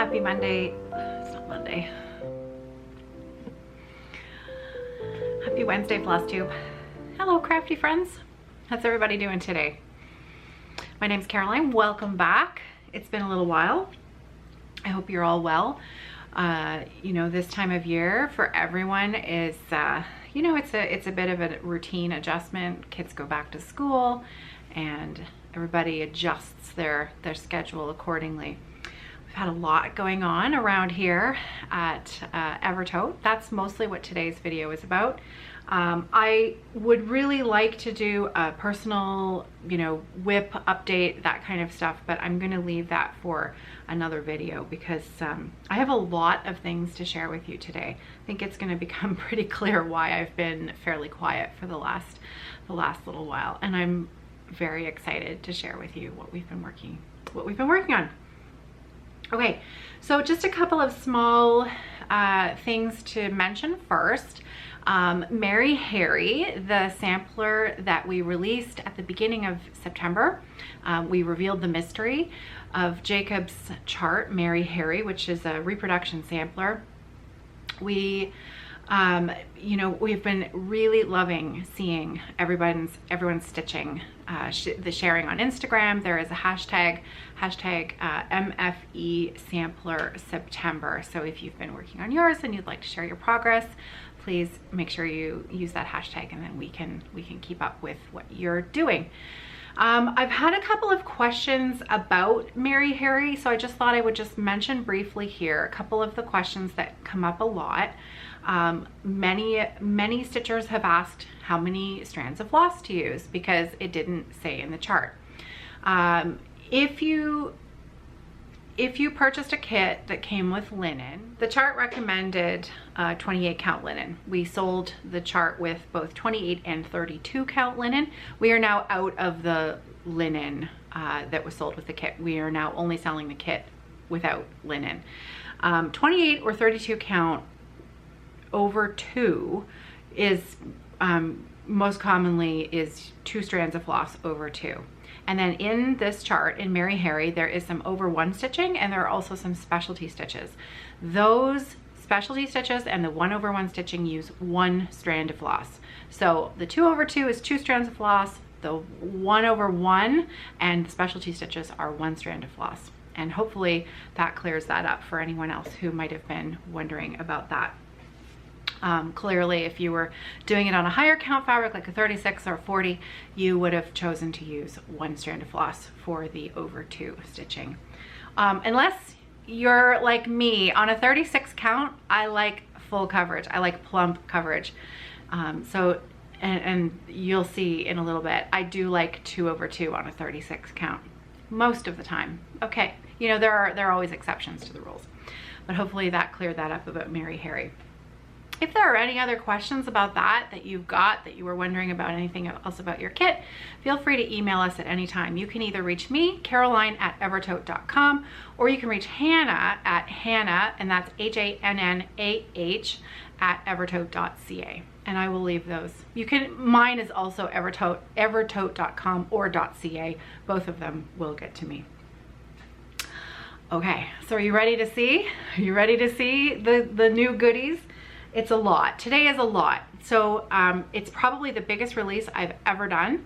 Happy Monday. It's not Monday. Happy Wednesday, Floss Tube. Hello, crafty friends. How's everybody doing today? My name's Caroline. Welcome back. It's been a little while. I hope you're all well. You know, this time of year for everyone is, you know, it's a bit of a routine adjustment. Kids go back to school and everybody adjusts their schedule accordingly. We've had a lot going on around here at Evertote. That's mostly what today's video is about. I would really like to do a personal, you know, whip update, that kind of stuff, but I'm going to leave that for another video because I have a lot of things to share with you today. I think it's going to become pretty clear why I've been fairly quiet for the last little while, and I'm very excited to share with you what we've been working on. Okay, so just a couple of small things to mention first. Mary Harry, the sampler that we released at the beginning of September, we revealed the mystery of Jacob's chart, Mary Harry, which is a reproduction sampler. We, you know, we've been really loving seeing everyone's stitching, the sharing on Instagram. There is a hashtag MFE Sampler September. So if you've been working on yours and you'd like to share your progress, please make sure you use that hashtag, and then we can keep up with what you're doing. I've had a couple of questions about Mary Harry, so I just thought I would just mention briefly here a couple of the questions that come up a lot. Many stitchers have asked how many strands of floss to use because it didn't say in the chart. If you purchased a kit that came with linen, the chart recommended 28 count linen. We sold the chart with both 28 and 32 count linen. We are now out of the linen that was sold with the kit. We are now only selling the kit without linen. 28 or 32 count over 2 is most commonly is 2 strands of floss over 2. And then in this chart, in Mary Harry, there is some over 1 stitching, and there are also some specialty stitches. Those specialty stitches and the 1 over 1 stitching use 1 strand of floss. So the 2 over 2 is 2 strands of floss, the 1 over 1 and the specialty stitches are 1 strand of floss. And hopefully that clears that up for anyone else who might have been wondering about that. Clearly, if you were doing it on a higher count fabric, like a 36 or 40, you would have chosen to use 1 strand of floss for the over 2 stitching. Unless you're like me, on a 36 count, I like full coverage. I like plump coverage. And you'll see in a little bit, I do like 2 over 2 on a 36 count most of the time. Okay, you know, there are always exceptions to the rules, but hopefully that cleared that up about Mary Harry. If there are any other questions about that you've got, that you were wondering about anything else about your kit, feel free to email us at any time. You can either reach me, Caroline@evertote.com, or you can reach Hannah at Hannah, and that's HANNAH @evertote.ca. And I will leave those. You can, mine is also Evertote, evertote.com or .ca. Both of them will get to me. Okay, so are you ready to see? Are you ready to see the new goodies? It's a lot. Today is a lot. So it's probably the biggest release I've ever done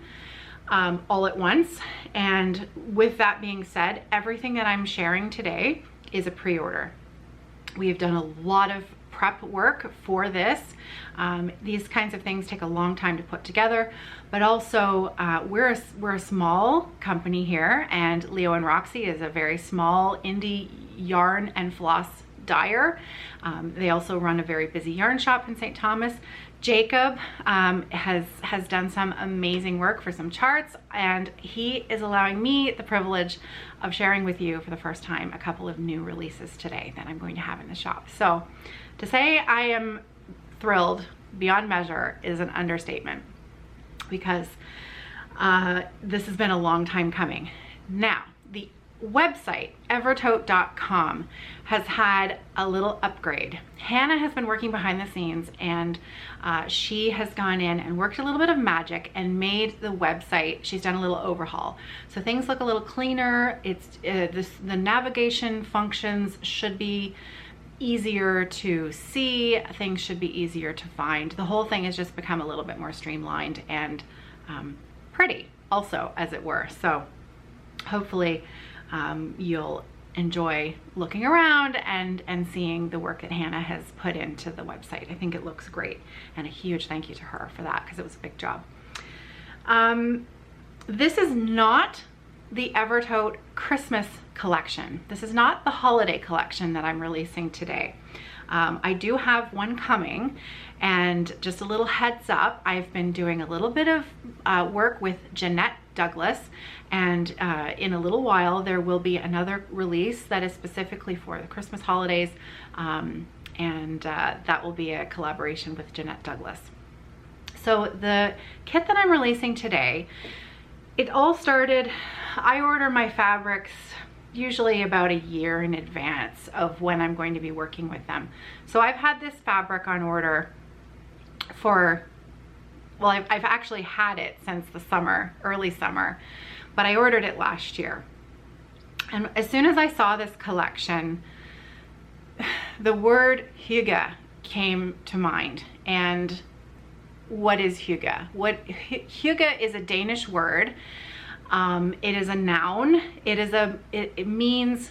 all at once. And with that being said, everything that I'm sharing today is a pre-order. We've done a lot of prep work for this. These kinds of things take a long time to put together, but also we're a small company here, and Leo and Roxy is a very small indie yarn and floss dyer. They also run a very busy yarn shop in St. Thomas. Jacob has done some amazing work for some charts, and he is allowing me the privilege of sharing with you for the first time a couple of new releases today that I'm going to have in the shop. So to say I am thrilled beyond measure is an understatement, because this has been a long time coming. Now, the website, evertote.com, has had a little upgrade. Hannah has been working behind the scenes, and she has gone in and worked a little bit of magic and made the website, she's done a little overhaul. So things look a little cleaner. It's the navigation functions should be easier to see. Things should be easier to find. The whole thing has just become a little bit more streamlined and pretty also, as it were. So hopefully you'll enjoy looking around and seeing the work that Hannah has put into the website. I think it looks great, and a huge thank you to her for that, because it was a big job. This is not the Evertote Christmas collection. This is not the holiday collection that I'm releasing today. I do have one coming, and just a little heads up, I've been doing a little bit of work with Jeanette Douglas, and in a little while there will be another release that is specifically for the Christmas holidays, and that will be a collaboration with Jeanette Douglas. So the kit that I'm releasing today, it all started, I order my fabrics usually about a year in advance of when I'm going to be working with them. So I've had this fabric on order for, well, I've actually had it since the summer, early summer, but I ordered it last year. And as soon as I saw this collection, the word Hygge came to mind. And what is Hygge? Hygge is a Danish word. It is a noun. It means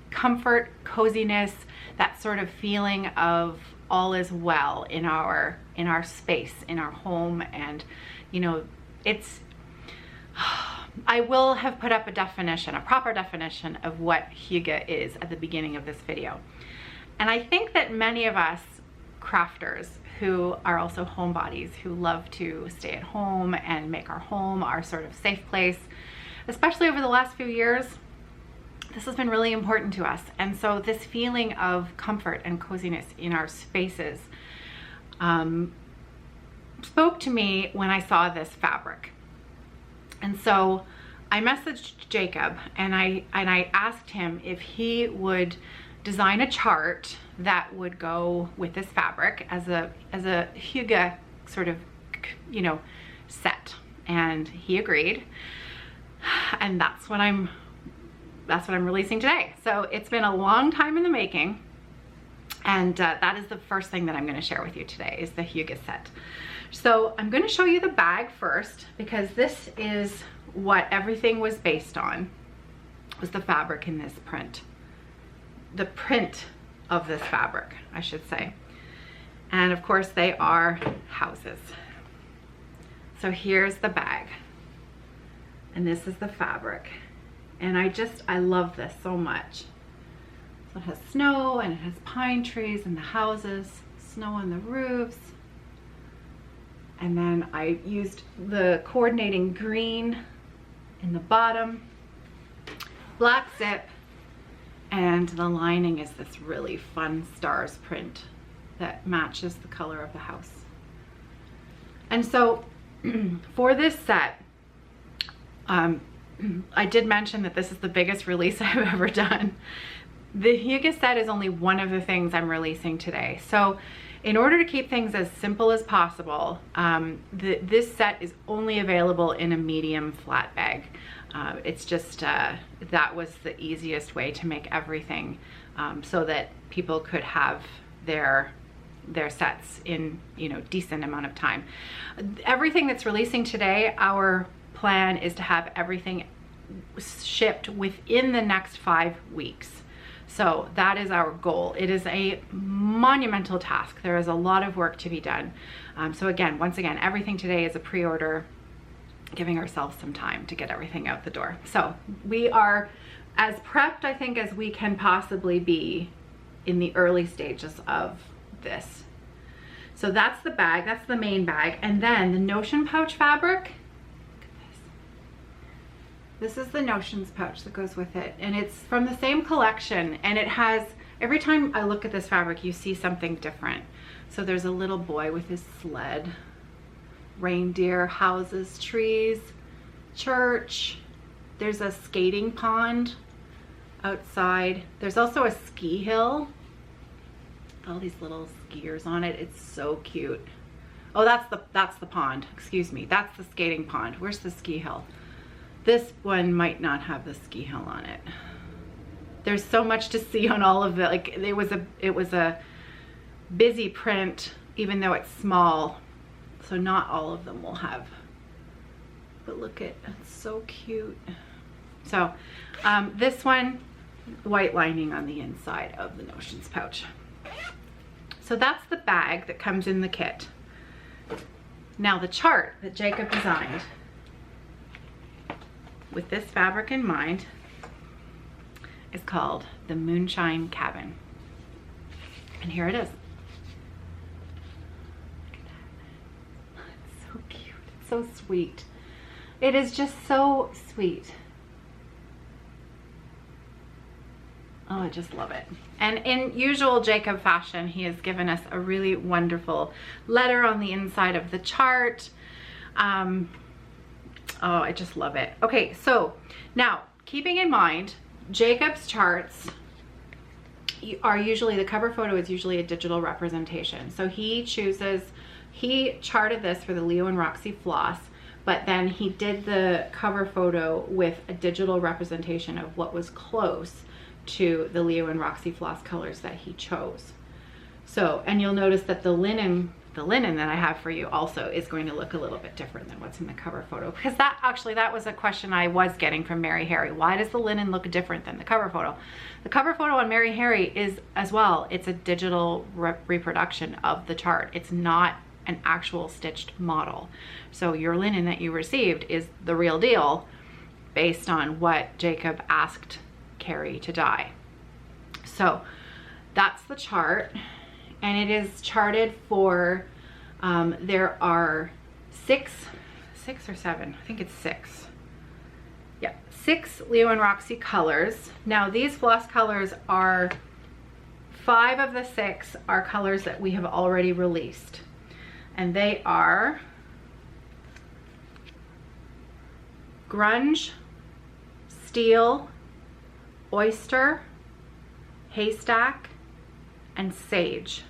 comfort, coziness, that sort of feeling of all is well in our space, in our home. And you know, it's, I will have put up a definition, a proper definition of what Hygge is at the beginning of this video. And I think that many of us crafters who are also homebodies, who love to stay at home and make our home our sort of safe place, especially over the last few years, this has been really important to us. And so this feeling of comfort and coziness in our spaces spoke to me when I saw this fabric. And so I messaged Jacob, and I asked him if he would design a chart that would go with this fabric as a Hygge sort of, you know, set. And he agreed, and that's what I'm releasing today. So it's been a long time in the making, and that is the first thing that I'm going to share with you today, is the Hygge set. So I'm going to show you the bag first, because this is what everything was based on, was the fabric in this print. The print of this fabric, I should say. And of course they are houses. So here's the bag, and this is the fabric. And I love this so much. So it has snow, and it has pine trees in the houses, snow on the roofs. And then I used the coordinating green in the bottom, black zip, and the lining is this really fun stars print that matches the color of the house. And so for this set, I did mention that this is the biggest release I've ever done. The Hygge set is only one of the things I'm releasing today. So in order to keep things as simple as possible, this set is only available in a medium flat bag. It's just, that was the easiest way to make everything so that people could have their sets in, you know, decent amount of time. Everything that's releasing today, our plan is to have everything shipped within the next 5 weeks. So that is our goal. It is a monumental task. There is a lot of work to be done. So again, once again, everything today is a pre-order, giving ourselves some time to get everything out the door. So we are as prepped, I think, as we can possibly be in the early stages of this. So that's the bag, that's the main bag. And then the notion pouch fabric, this is the notions pouch that goes with it, and it's from the same collection, and it has, every time I look at this fabric, you see something different. So there's a little boy with his sled, reindeer, houses, trees, church, there's a skating pond, outside. There's also a ski hill. All these little skiers on it. It's so cute. Oh, that's the pond. Excuse me. That's the skating pond. Where's the ski hill? This one might not have the ski hill on it. There's so much to see on all of it. Like it was a busy print, even though it's small. So not all of them will have. But look at, it's so cute. So this one, white lining on the inside of the Notions pouch. So that's the bag that comes in the kit. Now the chart that Jacob designed with this fabric in mind is called the Moonshine Cabin. And here it is. Look at that. It's so cute. It's so sweet. It is just so sweet. Oh, I just love it. And in usual Jacob fashion, he has given us a really wonderful letter on the inside of the chart. Oh, I just love it. Okay, so now keeping in mind, Jacob's charts are usually, the cover photo is usually a digital representation. So he charted this for the Leo and Roxy floss, but then he did the cover photo with a digital representation of what was close to the Leo and Roxy floss colors that he chose. So, and you'll notice that the linen that I have for you also is going to look a little bit different than what's in the cover photo, because that was a question I was getting from Mary Harry. Why does the linen look different than the cover photo? The cover photo on Mary Harry is as well, it's a digital reproduction of the chart. It's not an actual stitched model. So your linen that you received is the real deal based on what Jacob asked Carrie to dye. So that's the chart, and it is charted for there are six or seven, I think it's six. Yeah, 6 Leo and Roxy colors. Now these floss colors are 5 of the 6 are colors that we have already released, and they are Grunge, Steel, Oyster, Haystack, and Sage.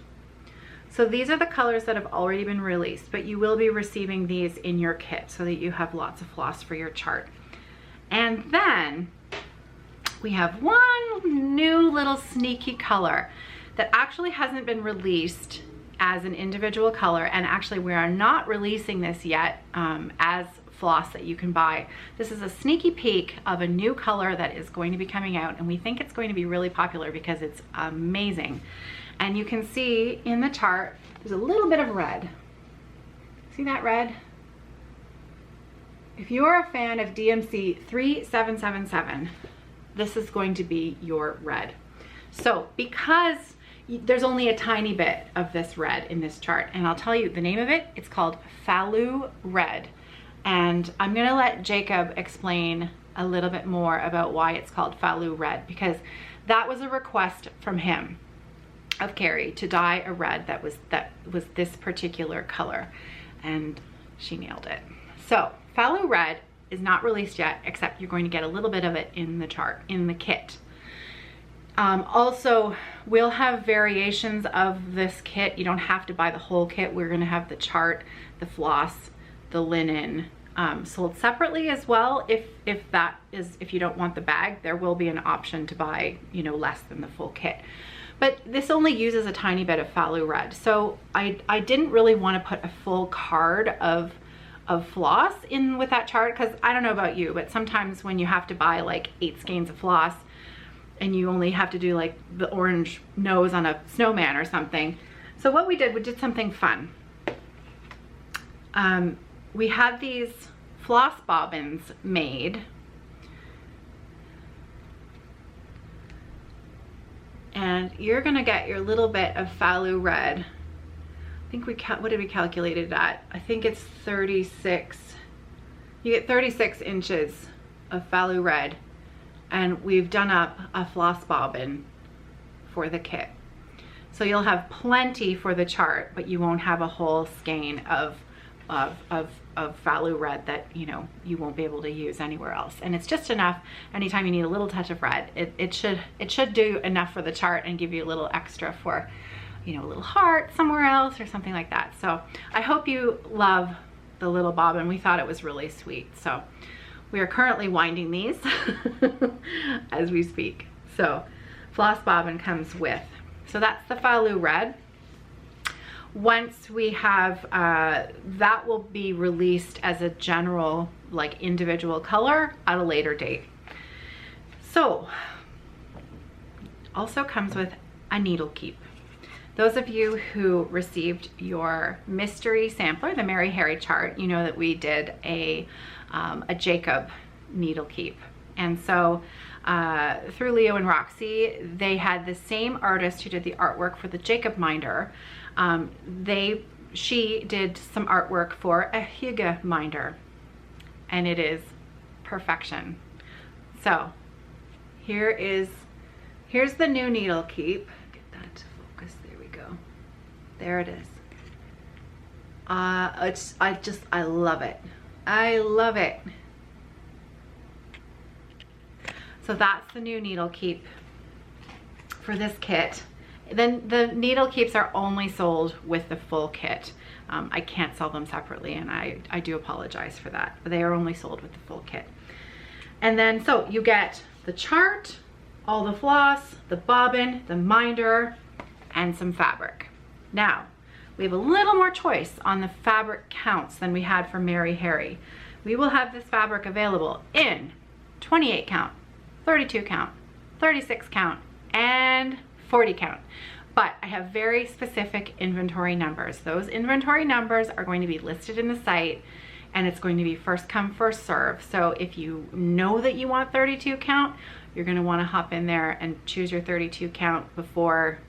So these are the colors that have already been released, but you will be receiving these in your kit so that you have lots of floss for your chart. And then we have one new little sneaky color that actually hasn't been released as an individual color, and actually we are not releasing this yet as floss that you can buy. This is a sneaky peek of a new color that is going to be coming out, and we think it's going to be really popular because it's amazing. And you can see in the chart there's a little bit of red. See that red? If you are a fan of DMC 3777, this is going to be your red. So because there's only a tiny bit of this red in this chart, and I'll tell you the name of it, it's called Falu Red. And I'm gonna let Jacob explain a little bit more about why it's called Falu Red, because that was a request from him, of Carrie, to dye a red that was this particular color, and she nailed it. So Falu Red is not released yet, except you're going to get a little bit of it in the chart, in the kit. Also, we'll have variations of this kit. You don't have to buy the whole kit. We're gonna have the chart, the floss, the linen sold separately as well. If you don't want the bag, there will be an option to buy, you know, less than the full kit. But this only uses a tiny bit of Falu Red. So I didn't really want to put a full card of floss in with that chart, because I don't know about you, but sometimes when you have to buy like 8 skeins of floss and you only have to do like the orange nose on a snowman or something. So what we did something fun. We had these floss bobbins made, and you're gonna get your little bit of Falu Red. I think what did we calculate it at? I think it's 36. You get 36 inches of Falu Red, and we've done up a floss bobbin for the kit. So you'll have plenty for the chart, but you won't have a whole skein of of Falu red that, you know, you won't be able to use anywhere else. And it's just enough anytime you need a little touch of red. It should do enough for the chart and give you a little extra for, you know, a little heart somewhere else or something like that. So I hope you love the little bobbin. We thought it was really sweet. So we are currently winding these as we speak. So floss bobbin comes with. So that's the Falu red. Once we have, that will be released as a general, like individual color at a later date. So also comes with a needle keep. Those of you who received your mystery sampler, the Mary Harry chart, you know that we did a Jacob needle keep. And so through Leo and Roxy, they had the same artist who did the artwork for the Jacob minder. She did some artwork for a Hygge minder, and it is perfection. So here's the new needle keep. Get that to focus. There we go. There it is. I love it. I love it. So that's the new needle keep for this kit. Then the needle keeps are only sold with the full kit. I can't sell them separately, and I do apologize for that, but they are only sold with the full kit. And then, so you get the chart, all the floss, the bobbin, the minder, and some fabric. Now, we have a little more choice on the fabric counts than we had for Mary Harry. We will have this fabric available in 28 count, 32 count, 36 count, and 40 count. But I have very specific inventory numbers. Those inventory numbers are going to be listed in the site, and it's going to be first come, first serve. So if you know that you want 32 count, you're gonna wanna hop in there and choose your 32 count before,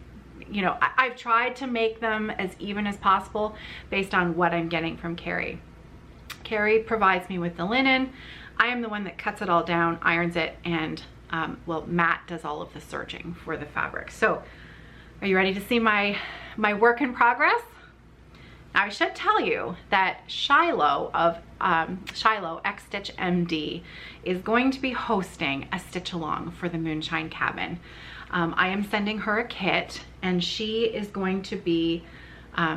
you know, I've tried to make them as even as possible based on what I'm getting from Carrie. Carrie provides me with the linen. I am the one that cuts it all down, irons it, and well, Matt does all of the serging for the fabric. So are you ready to see my work in progress? Now I should tell you that Shiloh of Shiloh X Stitch MD is going to be hosting a stitch along for the Moonshine Cabin. I am sending her a kit, and she is going to be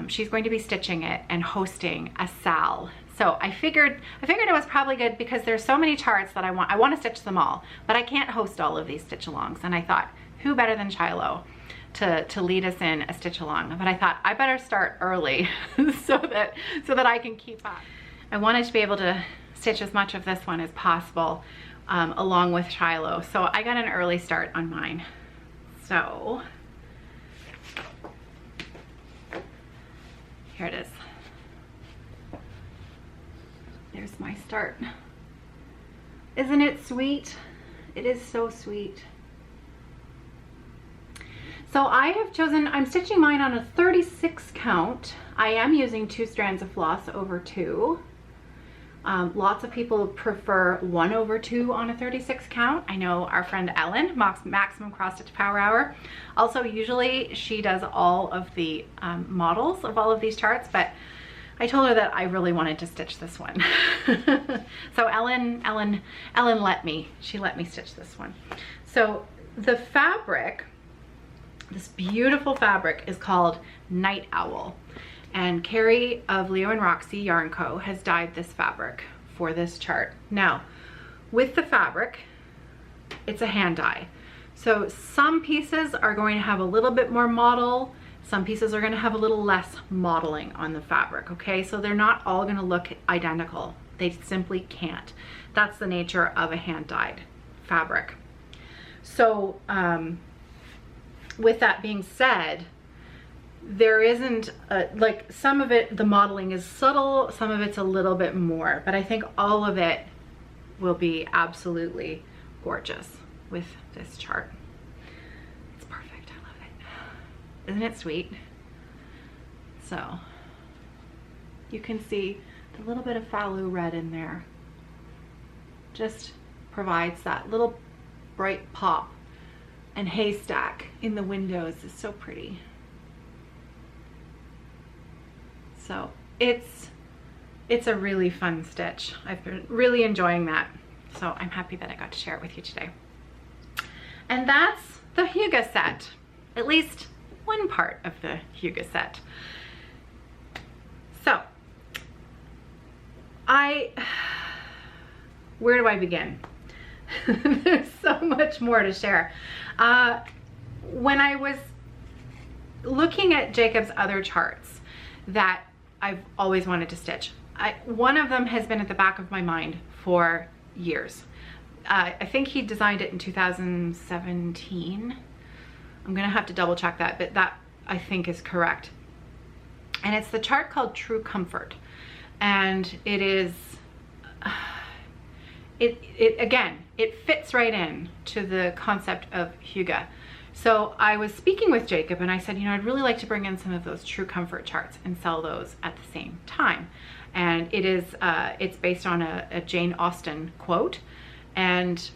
she's going to be stitching it and hosting a sal. So I figured it was probably good because there's so many charts that I want to stitch them all, but I can't host all of these stitch alongs. And I thought, who better than Shiloh to lead us in a stitch along? But I thought I better start early so that I can keep up. I wanted to be able to stitch as much of this one as possible along with Shiloh. So I got an early start on mine. So here it is. There's my start. Isn't it sweet? It is so sweet. So I have chosen, I'm stitching mine on a 36 count. I am using 2 strands of floss over 2. Lots of people prefer 1/2 on a 36 count. I know our friend Ellen, Maximum Cross Stitch Power Hour. Also, usually she does all of the models of all of these charts, but I told her that I really wanted to stitch this one. So Ellen let me stitch this one. So the fabric, this beautiful fabric, is called Night Owl. And Carrie of Leo and Roxy Yarn Co. has dyed this fabric for this chart. Now, with the fabric, it's a hand dye. So some pieces are going to have a little bit more model, some pieces are going to have a little less modeling on the fabric, okay? So they're not all going to look identical. They simply can't. That's the nature of a hand dyed fabric. So with that being said, there isn't like some of it, the modeling is subtle, some of it's a little bit more, but I think all of it will be absolutely gorgeous with this chart. It's perfect. I love it. Isn't it sweet? So you can see the little bit of Falu red in there just provides that little bright pop, and haystack in the windows is so pretty. So it's it's a really fun stitch. I've been really enjoying that. So I'm happy that I got to share it with you today. And that's the Hygge set, at least one part of the Hygge set. So where do I begin? There's so much more to share. When I was looking at Jacob's other charts that I've always wanted to stitch, one of them has been at the back of my mind for years. I think he designed it in 2017. I'm gonna have to double check that, but that I think is correct. And it's the chart called True Comfort. And it is, again, it fits right in to the concept of Hygge. So I was speaking with Jacob and I said, you know, I'd really like to bring in some of those True Comfort charts and sell those at the same time. And it is, it's based on a Jane Austen quote, and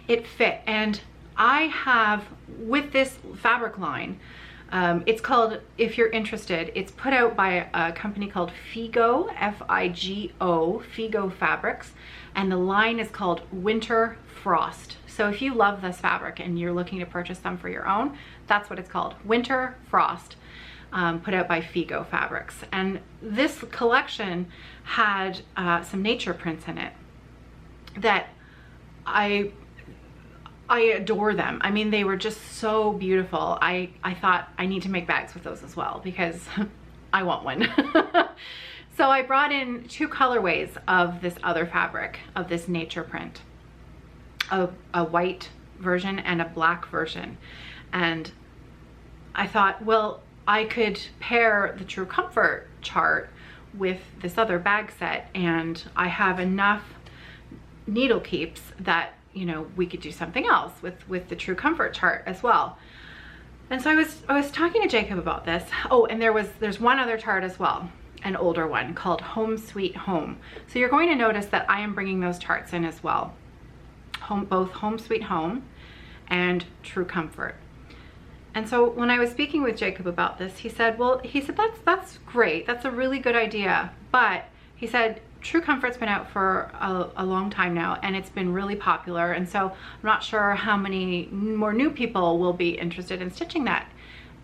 it fit. And I have, with this fabric line, it's called, if you're interested, it's put out by a company called Hygge, F-I-G-O, Hygge Fabrics, and the line is called Winter Frost. So if you love this fabric and you're looking to purchase them for your own, that's what it's called, Winter Frost, put out by Hygge Fabrics. And this collection had some nature prints in it that I adore them. I mean, they were just so beautiful. I thought I need to make bags with those as well because I want one. So I brought in two colorways of this other fabric, of this nature print, a white version and a black version. And I thought, well, I could pair the True Comfort chart with this other bag set, and I have enough needle keeps that, you know, we could do something else with the True Comfort chart as well. And so I was talking to Jacob about this. Oh, and there's one other chart as well, an older one called Home Sweet Home. So you're going to notice that I am bringing those charts in as well. Both Home Sweet Home and True Comfort. And so when I was speaking with Jacob about this, he said, that's great. That's a really good idea. But he said, True Comfort's been out for a long time now, and it's been really popular. And so I'm not sure how many more new people will be interested in stitching that.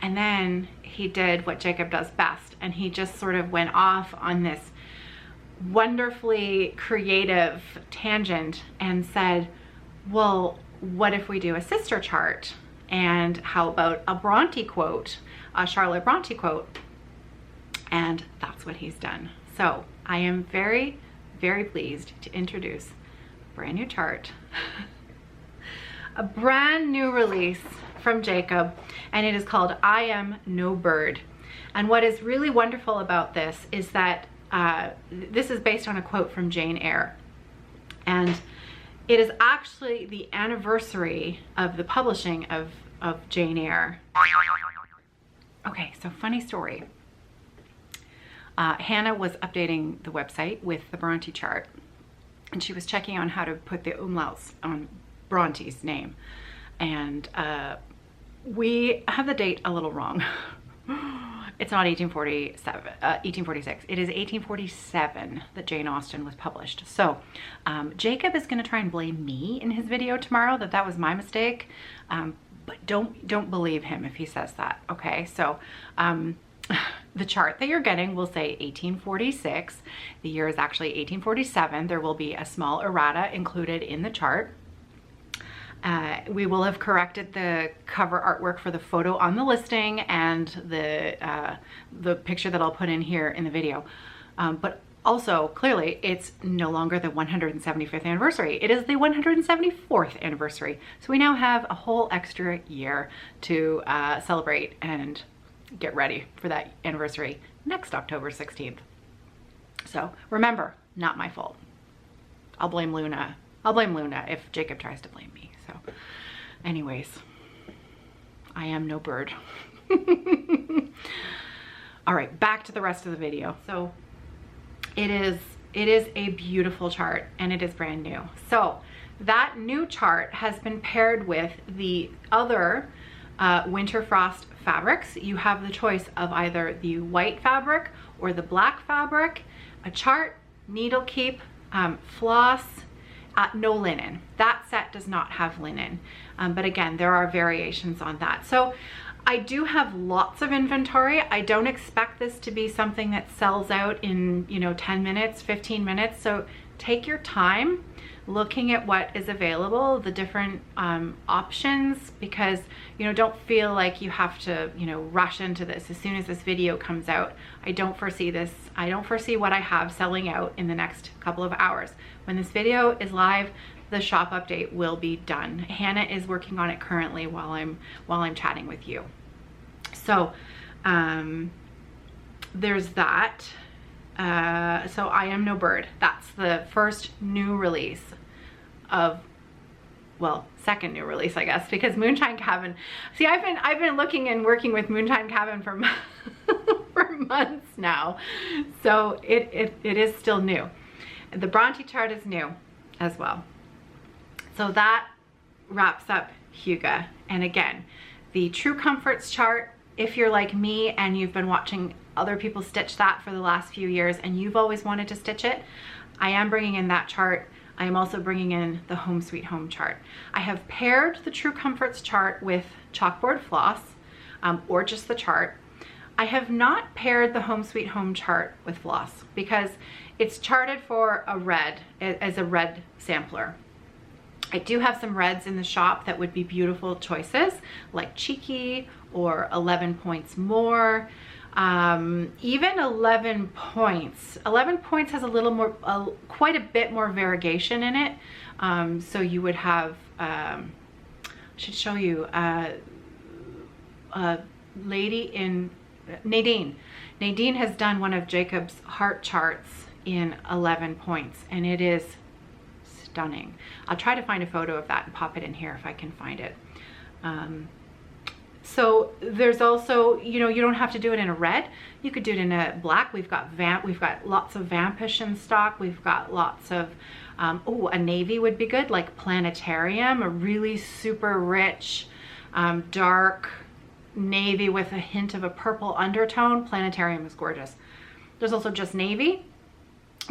And then he did what Jacob does best, and he just sort of went off on this wonderfully creative tangent and said, well, what if we do a sister chart? And how about a Bronte quote, a Charlotte Bronte quote? And that's what he's done. So I am very, very pleased to introduce a brand new chart, a brand new release from Jacob, and it is called I Am No Bird. And what is really wonderful about this is that this is based on a quote from Jane Eyre. And it is actually the anniversary of the publishing of Jane Eyre. Okay, so funny story. Hannah was updating the website with the Bronte chart, and she was checking on how to put the umlauts on Bronte's name. And we have the date a little wrong. It's not 1846. It is 1847 that Jane Austen was published. So Jacob is going to try and blame me in his video tomorrow that was my mistake. But don't believe him if he says that. Okay, so the chart that you're getting will say 1846. The year is actually 1847. There will be a small errata included in the chart. We will have corrected the cover artwork for the photo on the listing and the picture that I'll put in here in the video. But also, clearly, it's no longer the 175th anniversary. It is the 174th anniversary. So we now have a whole extra year to celebrate and get ready for that anniversary next October 16th. So remember, not my fault. I'll blame Luna. I'll blame Luna if Jacob tries to blame me. So anyways, I am no bird. All right, back to the rest of the video. So it is a beautiful chart, and it is brand new. So that new chart has been paired with the other Winter Frost fabrics. You have the choice of either the white fabric or the black fabric, a chart, needle keep, floss, no linen. That set does not have linen, but again, there are variations on that. So I do have lots of inventory. I don't expect this to be something that sells out in, you know, 10 minutes, 15 minutes. So take your time looking at what is available, the different options, because, you know, don't feel like you have to, you know, rush into this as soon as this video comes out. I don't foresee what I have selling out in the next couple of hours. When this video is live, the shop update will be done. Hannah is working on it currently while I'm chatting with you. So there's that. So I Am No Bird. That's the first new release of, well, second new release, I guess, because Moonshine Cabin. See, I've been looking and working with Moonshine Cabin for for months now. So it is still new. The Bronte chart is new as well. So that wraps up Hygge. And again, the True Comforts chart, if you're like me and you've been watching other people stitch that for the last few years and you've always wanted to stitch it, I am bringing in that chart. I am also bringing in the Home Sweet Home chart. I have paired the True Comforts chart with chalkboard floss, or just the chart. I have not paired the Home Sweet Home chart with floss because it's charted for a red, as a red sampler. I do have some reds in the shop that would be beautiful choices, like Cheeky or 11 Points More. Even 11 Points. 11 Points has a little more, quite a bit more variegation in it. So you would have, I should show you, a lady in, Nadine. Nadine has done one of Jacob's heart charts in 11 points, and it is stunning. I'll try to find a photo of that and pop it in here if I can find it. So there's also, you know, you don't have to do it in a red. You could do it in a black. We've got lots of Vampish in stock. We've got lots of, oh, a navy would be good, like Planetarium, a really super rich, dark navy with a hint of a purple undertone. Planetarium is gorgeous. There's also Just Navy,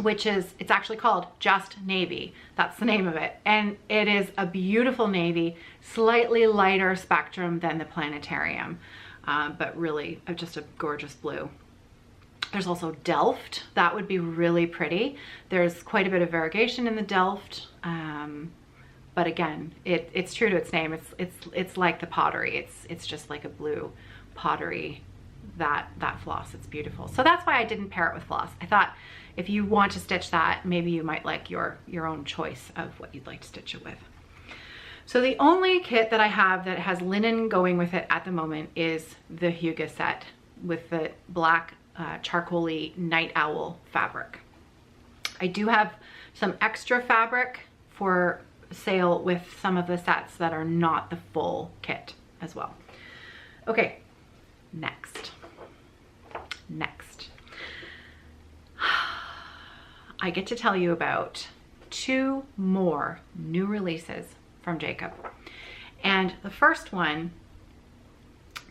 which is, it's actually called Just Navy. That's the name of it. And it is a beautiful navy, slightly lighter spectrum than the Planetarium, but really just a gorgeous blue. There's also Delft. That would be really pretty. There's quite a bit of variegation in the Delft. But again, it's true to its name. It's like the pottery. It's just like a blue pottery, that floss. It's beautiful. So that's why I didn't pair it with floss. I thought if you want to stitch that, maybe you might like your own choice of what you'd like to stitch it with. So the only kit that I have that has linen going with it at the moment is the Hygge set with the black charcoaly Night Owl fabric. I do have some extra fabric for sale with some of the sets that are not the full kit as well. Okay, next. I get to tell you about 2 more new releases from Jacob. And the first one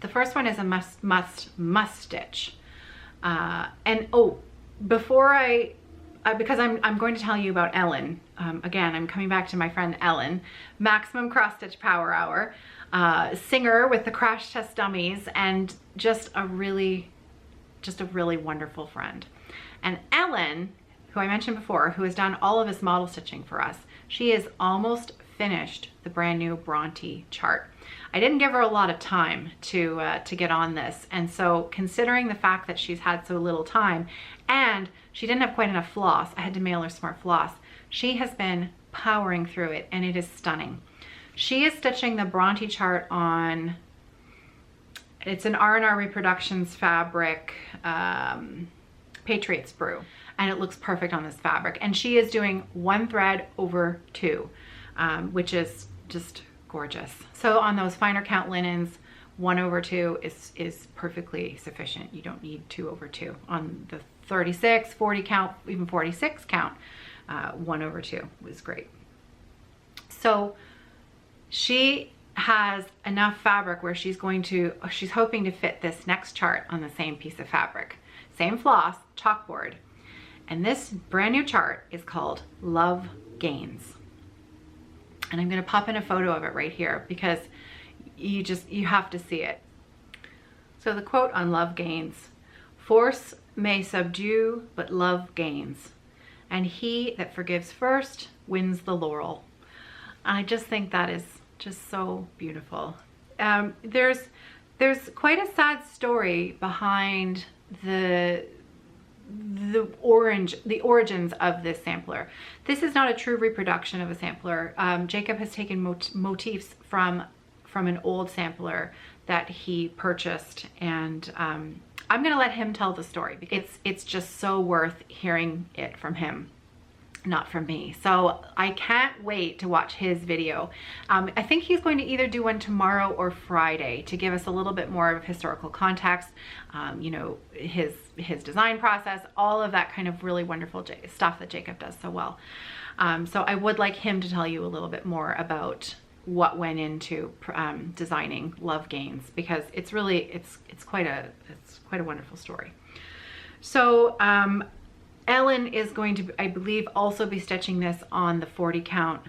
is a must stitch. And oh, before because I'm going to tell you about Ellen. Again, I'm coming back to my friend Ellen, Maximum Cross Stitch Power Hour, singer with the Crash Test Dummies, and just a really wonderful friend. And Ellen, who I mentioned before, who has done all of this model stitching for us, she is almost finished the brand new Bronte chart. I didn't give her a lot of time to get on this, and so considering the fact that she's had so little time and she didn't have quite enough floss, I had to mail her some more floss. She has been powering through it, and it is stunning. She is stitching the Bronte chart on, it's an R&R Reproductions fabric, Patriot Sprue, and it looks perfect on this fabric. And she is doing 1 thread over 2, which is just gorgeous. So on those finer count linens, 1 over 2 is perfectly sufficient. You don't need 2 over 2. On the 36, 40 count, even 46 count, 1 over 2 was great. So she has enough fabric where she's hoping to fit this next chart on the same piece of fabric. same floss, chalkboard. And this brand new chart is called Love Gains. And I'm gonna pop in a photo of it right here because you have to see it. So the quote on Love Gains: "Force may subdue, but love gains. And he that forgives first wins the laurel." And I just think that is just so beautiful. There's quite a sad story behind the origins of this sampler. This is not a true reproduction of a sampler. Jacob has taken motifs from an old sampler that he purchased, and I'm gonna let him tell the story because it's just so worth hearing it from him, not from me. So I can't wait to watch his video. I think he's going to either do one tomorrow or Friday to give us a little bit more of historical context, you know, his design process, all of that kind of really wonderful stuff that Jacob does so well. So I would like him to tell you a little bit more about what went into designing Love Gains, because it's really, it's quite a wonderful story. So Ellen is going to, I believe, also be stitching this on the 40 count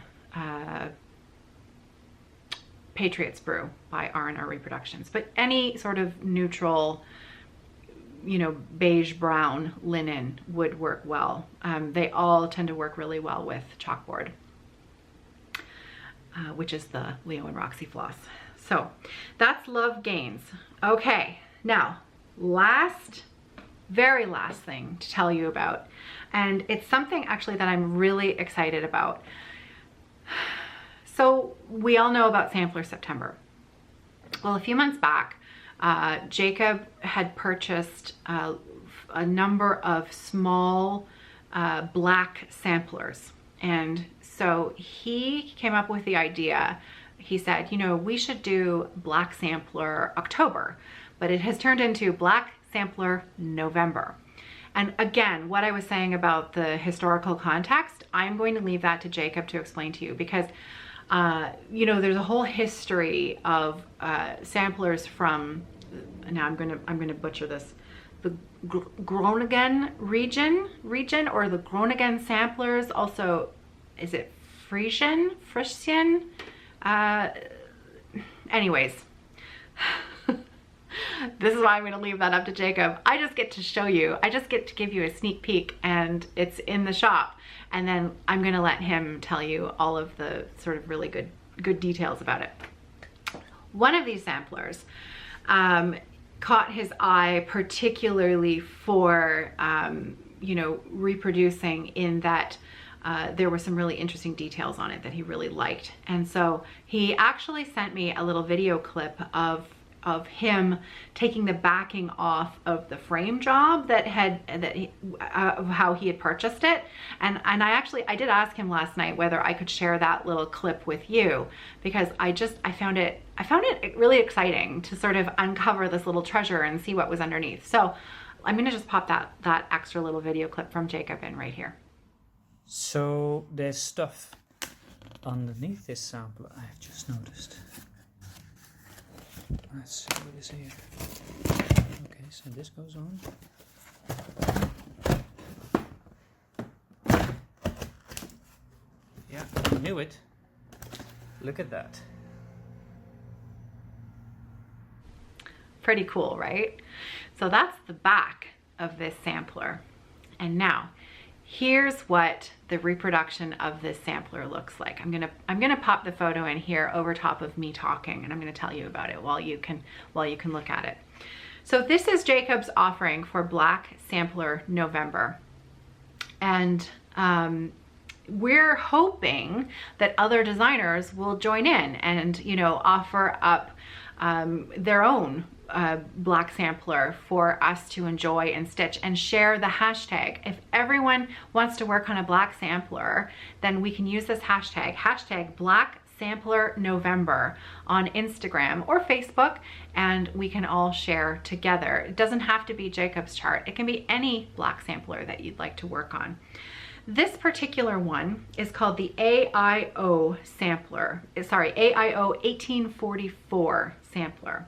Patriots Brew by R&R Reproductions. But any sort of neutral, you know, beige brown linen would work well. They all tend to work really well with chalkboard, which is the Leo and Roxy floss. So that's Love Gains. Okay, now very last thing to tell you about, and it's something actually that I'm really excited about. So we all know about Sampler September. Well, a few months back, Jacob had purchased a number of small black samplers, and so he came up with the idea. He said, you know, we should do Black Sampler October, but it has turned into Black Sampler November. And again, what I was saying about the historical context, I'm going to leave that to Jacob to explain to you, because you know, there's a whole history of samplers from, now I'm gonna butcher this, the Groningen region, or the Groningen samplers. Also, is it Frisian? Anyways, this is why I'm gonna leave that up to Jacob. I just get to show you, I just get to give you a sneak peek, and it's in the shop. And then I'm gonna let him tell you all of the sort of really good details about it. One of these samplers caught his eye particularly for, you know, reproducing, in that there were some really interesting details on it that he really liked. And so he actually sent me a little video clip of him taking the backing off of the frame job of how he had purchased it. And I did ask him last night whether I could share that little clip with you, because I found it really exciting to sort of uncover this little treasure and see what was underneath. So I'm gonna just pop that extra little video clip from Jacob in right here. So there's stuff underneath this sampler, I've just noticed. Let's see what is here. Okay, so this goes on. Yeah, I knew it. Look at that. Pretty cool, right? So that's the back of this sampler. And now, here's what the reproduction of this sampler looks like. I'm gonna pop the photo in here over top of me talking, and I'm gonna tell you about it while you can look at it. So this is Jacob's offering for Black Sampler November, and we're hoping that other designers will join in and, you know, offer up their own black sampler for us to enjoy and stitch, and share the hashtag. If everyone wants to work on a black sampler, then we can use this hashtag Black Sampler November on Instagram or Facebook, and we can all share together. It doesn't have to be Jacob's chart. It can be any black sampler that you'd like to work on. This particular one is called the AIO sampler. Sorry, AIO 1844 sampler.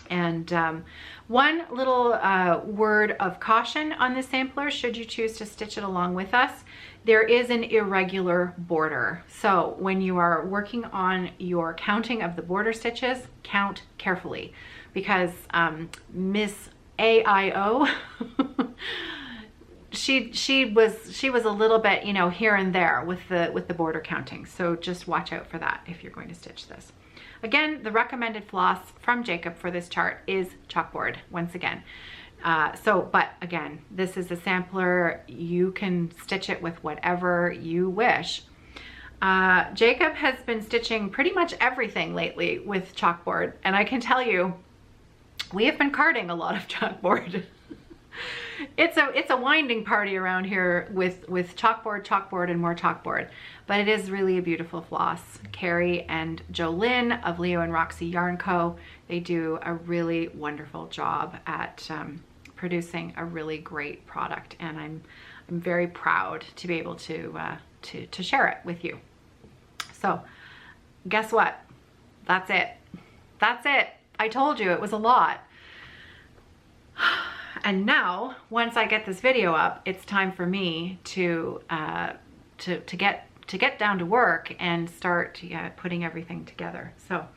And one little word of caution on this sampler, should you choose to stitch it along with us, there is an irregular border. So when you are working on your counting of the border stitches, count carefully, because Miss AIO, she was a little bit, you know, here and there with the border counting. So just watch out for that if you're going to stitch this. Again, the recommended floss from Jacob for this chart is chalkboard once again. But again, this is a sampler. You can stitch it with whatever you wish. Jacob has been stitching pretty much everything lately with chalkboard, and I can tell you, we have been carding a lot of chalkboard. It's a winding party around here with chalkboard, and more chalkboard. But it is really a beautiful floss. Carrie and Jolynn of Leo and Roxy Yarn Co., they do a really wonderful job at producing a really great product, and I'm very proud to be able to share it with you. So guess what? That's it. That's it. I told you it was a lot. And now, once I get this video up, it's time for me to get down to work and start putting everything together. So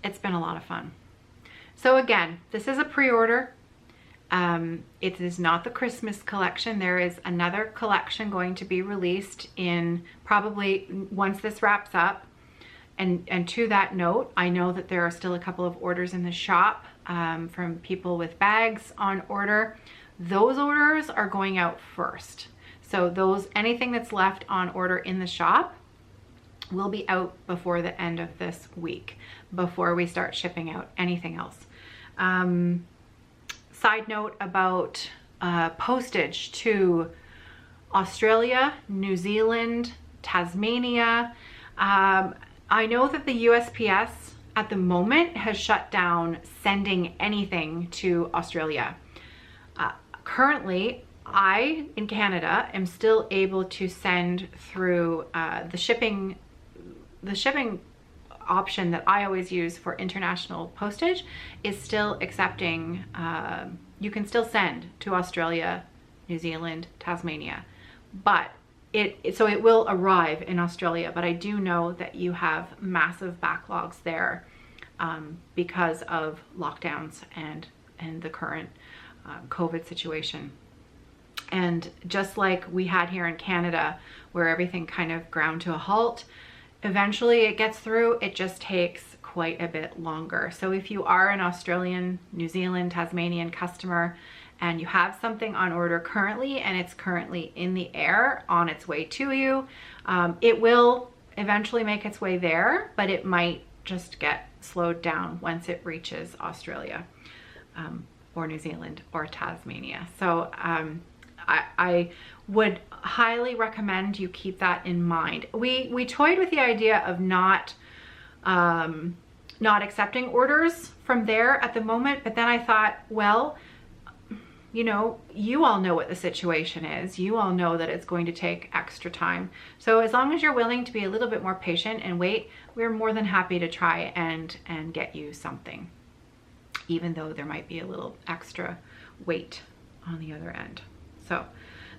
it's been a lot of fun. So again, this is a pre-order. It is not the Christmas collection. There is another collection going to be released in probably once this wraps up. And to that note, I know that there are still a couple of orders in the shop from people with bags on order. Those orders are going out first. So anything that's left on order in the shop will be out before the end of this week, before we start shipping out anything else. Side note about postage to Australia, New Zealand, Tasmania. I know that the USPS at the moment has shut down sending anything to Australia. Currently, I, in Canada, am still able to send through the shipping option that I always use for international postage is still accepting, you can still send to Australia, New Zealand, Tasmania, but so it will arrive in Australia, but I do know that you have massive backlogs there because of lockdowns and the current COVID situation. And just like we had here in Canada, where everything kind of ground to a halt, eventually it gets through. It just takes quite a bit longer. So if you are an Australian, New Zealand, Tasmanian customer, and you have something on order currently, and it's currently in the air on its way to you, it will eventually make its way there, but it might just get slowed down once it reaches Australia or New Zealand or Tasmania. So I would highly recommend you keep that in mind. We toyed with the idea of not accepting orders from there at the moment, but then I thought, well, you know, you all know what the situation is. You all know that it's going to take extra time. So as long as you're willing to be a little bit more patient and wait, we're more than happy to try and get you something, even though there might be a little extra weight on the other end. So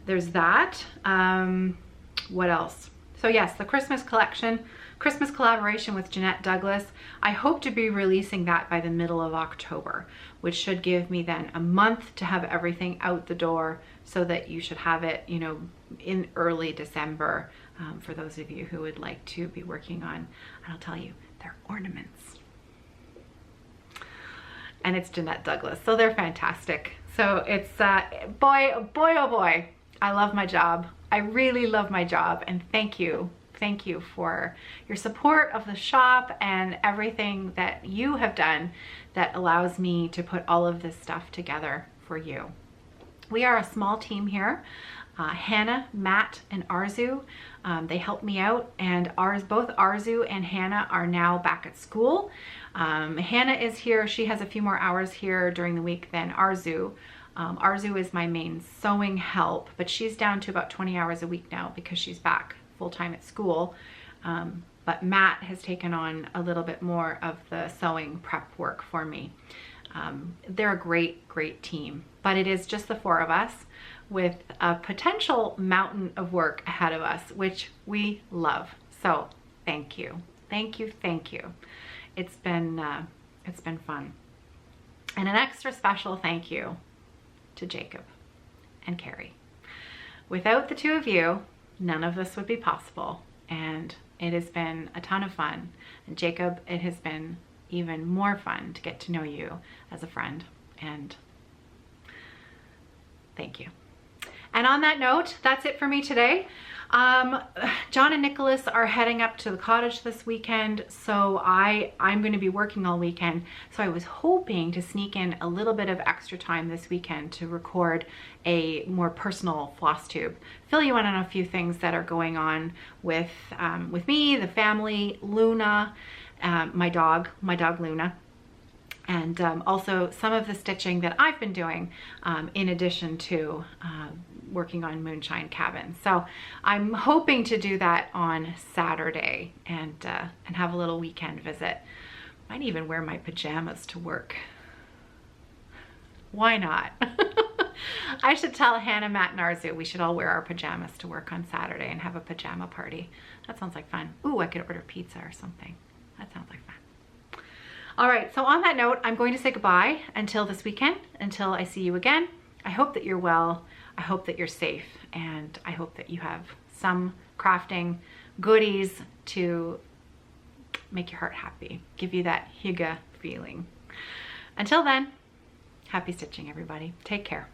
there's that. What else? So yes, the Christmas collection, Christmas collaboration with Jeanette Douglas. I hope to be releasing that by the middle of October, which should give me then a month to have everything out the door, so that you should have it, you know, in early December, for those of you who would like to be working on, and I'll tell you, they're ornaments. And it's Jeanette Douglas, so they're fantastic. So it's, boy, oh boy, I love my job. I really love my job, and thank you. Thank you for your support of the shop and everything that you have done that allows me to put all of this stuff together for you. We are a small team here. Hannah, Matt, and Arzu, they help me out, and both Arzu and Hannah are now back at school. Hannah is here. She has a few more hours here during the week than Arzu. Arzu is my main sewing help, but she's down to about 20 hours a week now because she's back full-time at school. but Matt has taken on a little bit more of the sewing prep work for me. They're a great team, but it is just the four of us with a potential mountain of work ahead of us, which we love. So thank you. Thank you. Thank you. It's been fun. And an extra special thank you to Jacob and Carrie. Without the two of you, none of this would be possible. And it has been a ton of fun. And Jacob, it has been even more fun to get to know you as a friend. And thank you. And on that note, that's it for me today. John and Nicholas are heading up to the cottage this weekend, so I'm going to be working all weekend. So I was hoping to sneak in a little bit of extra time this weekend to record a more personal floss tube, fill you in on a few things that are going on with me, the family, Luna, my dog Luna. And also some of the stitching that I've been doing in addition to working on Moonshine Cabin. So I'm hoping to do that on Saturday and have a little weekend visit. Might even wear my pajamas to work. Why not? I should tell Hannah, Matt, and Arzu we should all wear our pajamas to work on Saturday and have a pajama party. That sounds like fun. Ooh, I could order pizza or something. That sounds like fun. All right, so on that note, I'm going to say goodbye until this weekend, until I see you again. I hope that you're well. I hope that you're safe, and I hope that you have some crafting goodies to make your heart happy, give you that Hygge feeling. Until then, happy stitching, everybody. Take care.